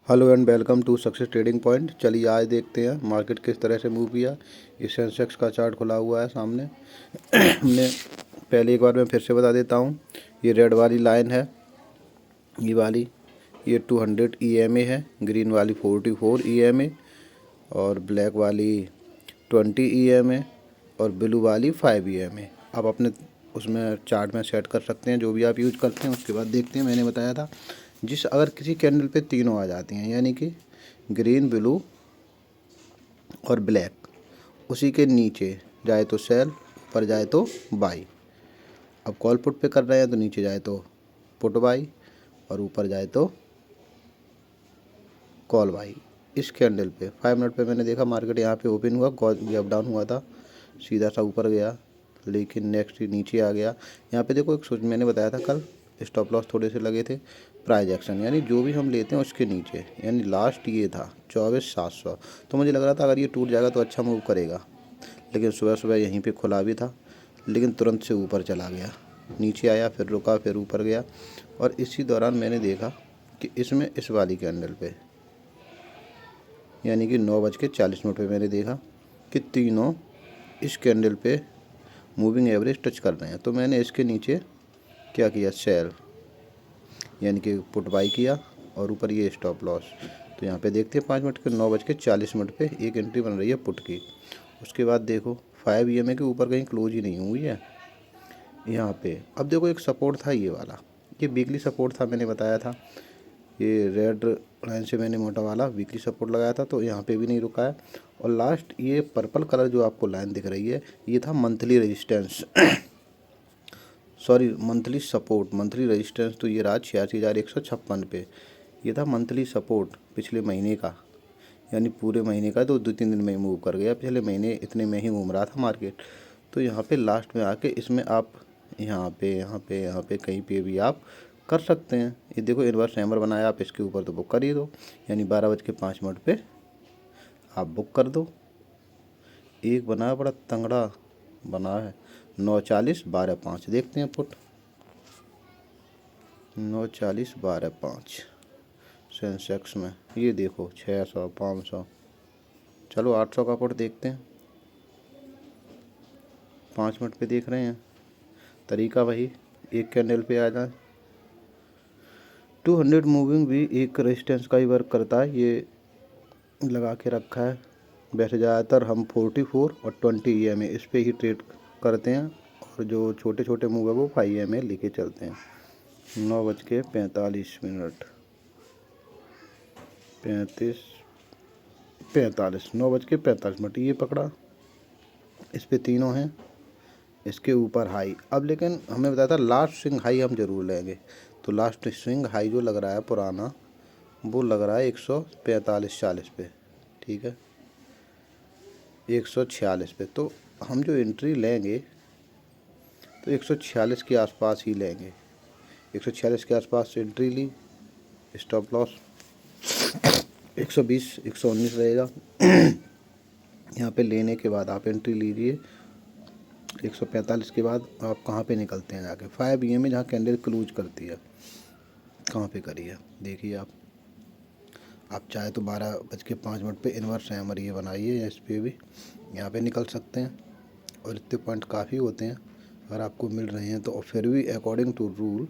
Hello and welcome to success trading point. चलिए आज देखते हैं मार्केट किस तरह से मूव किया। ये सेंसेक्स का चार्ट खुला हुआ है सामने। हमने पहले एक बार मैं फिर से बता देता हूँ। ये रेड वाली लाइन है, ये वाली, ये 200 EMA है, ग्रीन वाली 44 EMA और ब्लैक वाली 20 EMA और ब्लू वाली 5 EMA। आप अपने उसमें चार्ट में सेट कर सकते हैं जो भी आप यूज़ करते हैं। उसके बाद देखते हैं, मैंने बताया था अगर किसी कैंडल पे तीनों आ जाती हैं, यानी कि ग्रीन, ब्लू और ब्लैक, उसी के नीचे जाए तो सेल, ऊपर जाए तो बाई। अब कॉल पुट पे कर रहे हैं तो नीचे जाए तो पुट बाई और ऊपर जाए तो कॉल बाई। इस कैंडल पे 5 मिनट पे मैंने देखा मार्केट यहाँ पे ओपन हुआ, गैप डाउन हुआ था, सीधा सा ऊपर गया, लेकिन नेक्स्ट नीचे आ गया। यहाँ पे देखो एक मैंने बताया था कल, स्टॉप लॉस थोड़े से लगे थे, प्राइस एक्शन यानी जो भी हम लेते हैं उसके नीचे, यानी लास्ट ये था 24,700। तो मुझे लग रहा था अगर ये टूट जाएगा तो अच्छा मूव करेगा, लेकिन सुबह सुबह यहीं पे खुला भी था, लेकिन तुरंत से ऊपर चला गया, नीचे आया, फिर रुका, फिर ऊपर गया। और इसी दौरान मैंने देखा कि इसमें इस वाली कैंडल पे, यानी कि 9:40 पे मैंने देखा कि तीनों इस कैंडल पे मूविंग एवरेज टच कर रहे हैं। तो मैंने इसके नीचे क्या किया, सेल यानी कि पुट बाई किया और ऊपर ये स्टॉप लॉस। तो यहाँ पे देखते हैं 5 मिनट के 9:40 पे एक एंट्री बन रही है पुट की। उसके बाद देखो 5 EMA के ऊपर कहीं क्लोज ही नहीं हुई है यहाँ पे। अब देखो एक सपोर्ट था ये वाला, ये वीकली सपोर्ट था, मैंने बताया था। ये रेड लाइन से मैंने मोटा वाला वीकली सपोर्ट लगाया था, तो यहाँ पे भी नहीं रुका है। और लास्ट ये पर्पल कलर जो आपको लाइन दिख रही है, ये था monthly resistance sorry monthly support. Monthly resistance तो ये रहा 86,156 पे, ये था मंथली सपोर्ट पिछले महीने का, यानी पूरे महीने का। तो 2-3 दिन में मूव कर गया, पिछले महीने इतने में ही घूम रहा था मार्केट। तो यहाँ पे लास्ट में आके इसमें आप यहाँ पे कहीं पे भी आप कर सकते हैं। ये देखो इन्वर्स हैमर बनाया, आप इसके ऊपर तो बुक कर ही दो, यानी 12:05 पे आप बुक कर दो। एक बनाया, बड़ा तंगड़ा बना है, 9:40 12:05। देखते हैं पुट 9:40 12:05 सेंसेक्स में, ये देखो 600 500। चलो 800 का पुट देखते हैं, 5 मिनट पे देख रहे हैं। तरीका वही, एक कैंडल पे आ जाए। 200 मूविंग भी एक रेजिस्टेंस का ही वर्क करता है, ये लगा के रखा है। वैसे ज़्यादातर हम 44 और 20 EMA इस पे ही ट्रेड करते हैं, और जो छोटे छोटे मूव है वो 5 EMA लेके चलते हैं। 9:45 9:45 ये पकड़ा, इस पे तीनों हैं, इसके ऊपर हाई। अब लेकिन हमें बताया था लास्ट स्विंग हाई हम जरूर लेंगे, तो लास्ट स्विंग हाई जो लग रहा है पुराना, वो लग रहा है 145-40 पे, ठीक है, 146 पे। तो हम जो एंट्री लेंगे तो 146 के आसपास ही लेंगे। 146 के आसपास एंट्री ली, स्टॉप लॉस 120 119 रहेगा। यहाँ पे लेने के बाद आप एंट्री लीजिए। 145 के बाद आप कहाँ पे निकलते हैं जाके, 5 EMA जहाँ कैंडल क्लोज करती है, कहाँ पे करी है देखिए आप चाहे तो 12:05 पे इन्वर्स हैमर ये बनाइए, इस पे भी यहाँ पे निकल सकते हैं। और इतने पॉइंट काफ़ी होते हैं अगर आपको मिल रहे हैं तो। और फिर भी अकॉर्डिंग टू रूल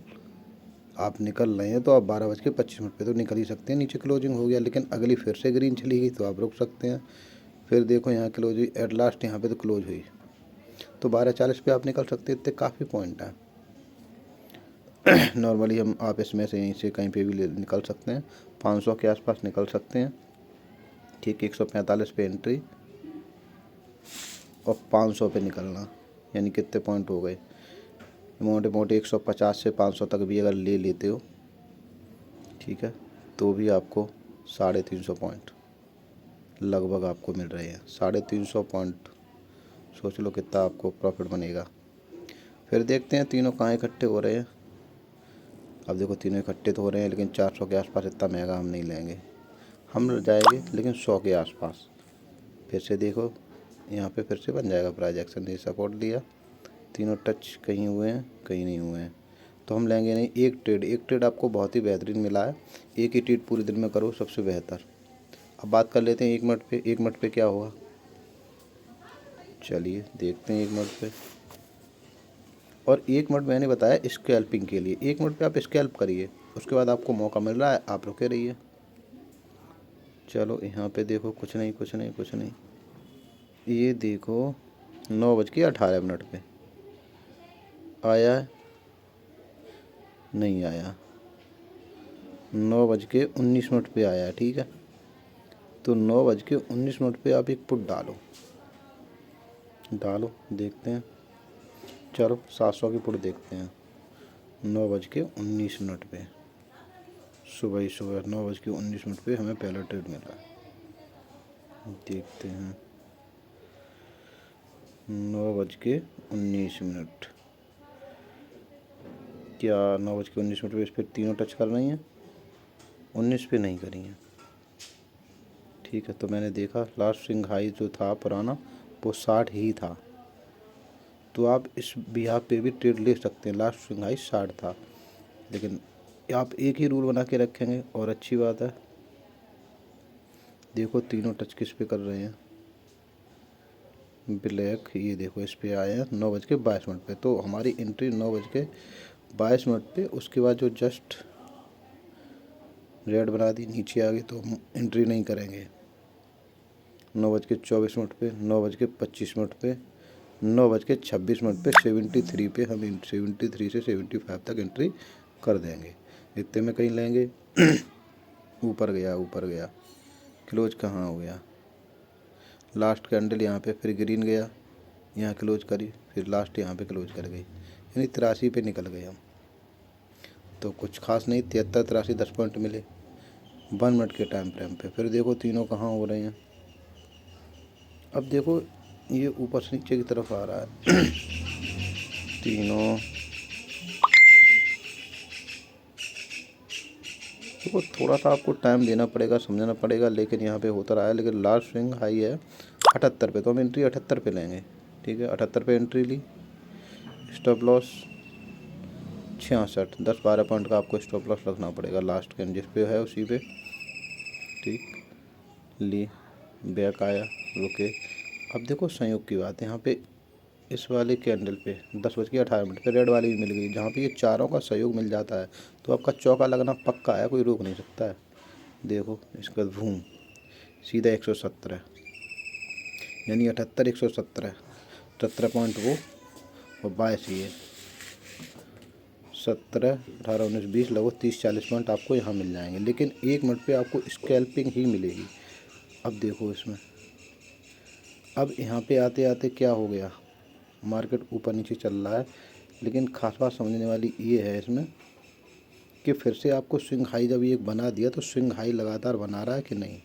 आप निकल रहे हैं तो आप 12:25 पे तो निकल ही सकते हैं। नीचे क्लोजिंग हो गया, लेकिन अगली फिर से ग्रीन चली गई तो आप रुक सकते हैं। फिर देखो यहाँ क्लोज हुई, एट लास्ट यहाँ पे तो क्लोज हुई, तो 12:40 पे आप निकल सकते हैं। इतने काफ़ी पॉइंट हैं। नॉर्मली हम आप इसमें से यहीं से कहीं पे भी निकल सकते हैं, 500 के आसपास निकल सकते हैं, ठीक। 145 पे एंट्री और 500 पे निकलना, यानी कितने पॉइंट हो गए, मोटे मोटे 150 से 500 तक भी अगर ले लेते हो, ठीक है, तो भी आपको 350 पॉइंट लगभग आपको मिल रहे हैं। 350 पॉइंट सोच लो कितना आपको प्रॉफिट बनेगा। फिर देखते हैं तीनों कहाँ इकट्ठे हो रहे हैं। अब देखो तीनों इकट्ठे तो हो रहे हैं, लेकिन 400 के आसपास इतना महंगा हम नहीं लेंगे, हम जाएंगे लेकिन 100 के आसपास। फिर से देखो यहाँ पे फिर से बन जाएगा प्राइस एक्शन, ये सपोर्ट दिया, तीनों टच कहीं हुए हैं कहीं नहीं हुए हैं, तो हम लेंगे नहीं। एक ट्रेड आपको बहुत ही बेहतरीन मिला है। एक ही ट्रेड पूरे दिन में करो, सबसे बेहतर। अब बात कर लेते हैं 1 मिनट पे। 1 मिनट पे क्या हुआ, चलिए देखते हैं 1 मिनट पे। और 1 मिनट मैंने बताया स्कैल्पिंग के लिए। 1 मिनट पे आप स्कैल्प करिए, उसके बाद आपको मौका मिल रहा है, आप रुके रहिए। चलो यहाँ पे देखो, कुछ नहीं कुछ नहीं कुछ नहीं। ये देखो 9:18 पे आया है, नहीं आया। 9:19 पे आया है, ठीक है। तो 9:19 पे आप एक पुट डालो, देखते हैं। चलो 700 की पुट देखते हैं। 9:19 पे, सुबह ही सुबह 9:19 पे हमें पहला ट्रेड मिला है। देखते हैं 9:19। क्या 9:19 पे इस पर तीनों टच कर रही हैं? 19 पे नहीं करी हैं, ठीक है। तो मैंने देखा लास्ट स्विंग हाई जो था पुराना, वो 60 ही था। तो आप इस बिहाफ पे भी ट्रेड ले सकते हैं। लास्ट स्विंग हाई 60 था, लेकिन आप एक ही रूल बना के रखेंगे और अच्छी बात है। देखो तीनों टच किस पे कर रहे हैं, ब्लैक। ये देखो इस पे आए हैं 9:22 पे। तो हमारी एंट्री 9:22 पे। उसके बाद जो जस्ट रेड बना दी, नीचे आ गई, तो हम एंट्री नहीं करेंगे। 9:24 पे, 9:25 पे, 9:26 पे, 73 पे हम 73 से 75 तक एंट्री कर देंगे। इतने में कहीं लेंगे। ऊपर गया, क्लोज कहाँ हो गया, लास्ट कैंडल यहाँ पे, फिर ग्रीन गया, यहाँ क्लोज करी, फिर लास्ट यहाँ पे क्लोज कर गई, यानी 83 पे निकल गए हम। तो कुछ खास नहीं, 73, 83, 10 पॉइंट मिले 1 मिनट के टाइम फ्रेम पे। फिर देखो तीनों कहाँ हो रहे हैं। अब देखो ये ऊपर से नीचे की तरफ आ रहा है। तीनों देखो, थोड़ा सा आपको टाइम देना पड़ेगा, समझना पड़ेगा, लेकिन यहाँ पे होता रहा है। लेकिन लास्ट स्विंग हाई है 78 पे, तो हम एंट्री 78 पे लेंगे, ठीक है। 78 पे एंट्री ली। स्टॉप लॉस 66, 10-12 पॉइंट का आपको स्टॉप लॉस रखना पड़ेगा लास्ट कैंडल जिस पे है उसी पे, ठीक। ली, बैक आया, रुके। अब देखो संयोग की बात है, यहाँ पे इस वाले कैंडल पे 10:18 पे रेड वाली भी मिल गई, जहाँ पे ये चारों का सहयोग मिल जाता है तो आपका चौका लगना पक्का है, कोई रोक नहीं सकता है। देखो इसका घूम सीधा 117, यानी 78, 117, 17 पॉइंट वो और 22 ये 17, 18, 19, 20, लगभग 30-40 पॉइंट आपको यहाँ मिल जाएंगे। लेकिन 1 मिनट पे आपको स्कैल्पिंग ही मिलेगी। अब देखो इसमें, अब यहाँ पे आते आते क्या हो गया, मार्केट ऊपर नीचे चल रहा है। लेकिन खास बात समझने वाली ये है इसमें कि फिर से आपको स्विंग हाई जब ये बना दिया, तो स्विंग हाई लगातार बना रहा है कि नहीं।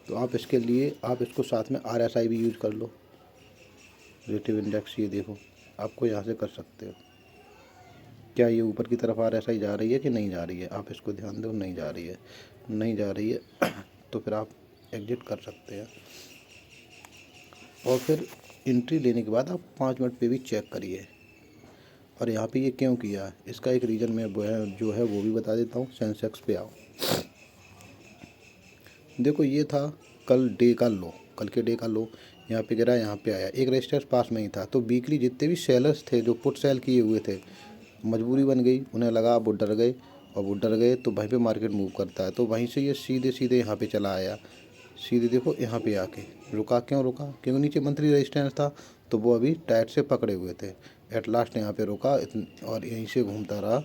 तो आप इसके लिए आप इसको साथ में RSI भी यूज कर लो, रिलेटिव इंडेक्स। ये देखो आपको यहाँ से कर सकते हो, क्या ये ऊपर की तरफ RSI जा रही है कि नहीं जा रही है। आप इसको ध्यान दो, नहीं जा रही है, नहीं जा रही है। तो फिर आप एग्जिट कर सकते हैं। और फिर एंट्री लेने के बाद आप 5 मिनट पे भी चेक करिए। और यहाँ पे ये क्यों किया, इसका एक रीज़न मैं जो है वो भी बता देता हूँ। सेंसेक्स पे आओ, देखो ये था कल डे का लो, कल के डे का लो, यहाँ पे गिरा, यहाँ पे आया, एक रेजिस्टेंस पास में ही था। तो वीकली जितने भी सेलर्स थे जो पुट सेल किए हुए थे, मजबूरी बन गई, उन्हें लगा वो डर गए, और वो डर गए तो वहीं पे मार्केट मूव करता है। तो वहीं से ये सीधे सीधे यहाँ पे चला आया, सीधे देखो यहाँ पे आके रुका। क्यों रुका, क्योंकि नीचे मंथली रेजिस्टेंस था, तो वो अभी टाइट से पकड़े हुए थे। एट लास्ट यहाँ पे रुका और यहीं से घूमता रहा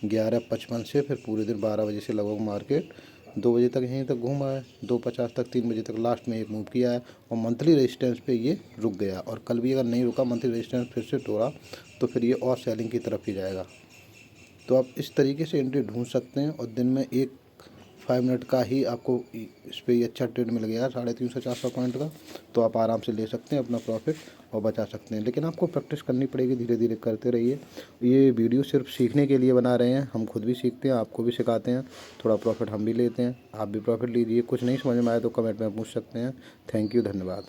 11:55 से, फिर पूरे दिन 12 बजे से लगभग मार्केट 2 बजे तक यहीं तक घूमा है, 2:50 तक, 3 बजे तक लास्ट में एक मूव किया है, और मंथली रेजिस्टेंस पे ये रुक गया। और कल भी अगर नहीं रुका, मंथली रेजिस्टेंस फिर से तोड़ा, तो फिर ये और सेलिंग की तरफ ही जाएगा। तो आप इस तरीके से एंट्री ढूंढ सकते हैं। और दिन में 5 मिनट का ही आपको इस पर अच्छा ट्रेड मिल गया 350-400 पॉइंट का, तो आप आराम से ले सकते हैं अपना प्रॉफिट और बचा सकते हैं। लेकिन आपको प्रैक्टिस करनी पड़ेगी, धीरे धीरे करते रहिए। ये वीडियो सिर्फ सीखने के लिए बना रहे हैं, हम खुद भी सीखते हैं, आपको भी सिखाते हैं, थोड़ा प्रॉफिट हम भी लेते हैं, आप भी प्रॉफिट लीजिए। कुछ नहीं समझ में आए तो कमेंट में पूछ सकते हैं। थैंक यू, धन्यवाद।